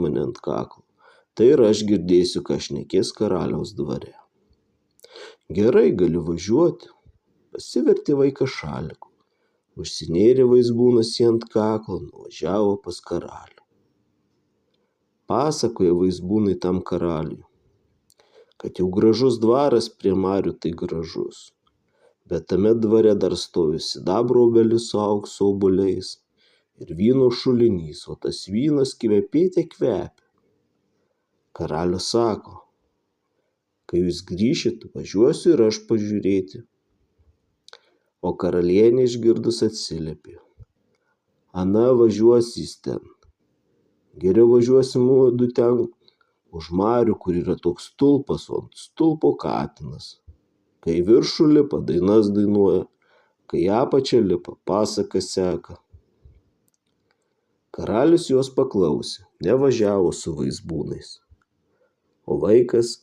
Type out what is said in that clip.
mane ant kaklo, tai ir aš girdėsiu, ką šnekės karaliaus dvare. Gerai, gali važiuoti, pasivertė vaikas šaliku, užsinėrė vaizbūnas jį ant kaklo, nuvažiavo pas karalių. Pasakoja vaizbūnai tam karaliui, kad jau gražus dvaras prie marių tai gražus, bet tame dvare dar stovi sidabro obelis su aukso obuoliais ir vyno šulinys, o tas vynas kvepėte kvepia. Karalius sako, kai jūs grįšit, važiuosiu ir aš pažiūrėti. O karalienė išgirdus atsiliepė, ana važiuos jis ten. Geriau važiuosim mudu ten už marių, kur yra toks stulpas, o ant stulpo katinas. Kai viršų lipa, dainas dainuoja, kai apačią lipa, pasakas seka. Karalius juos paklausė, nevažiavo su vaizbūnais. O vaikas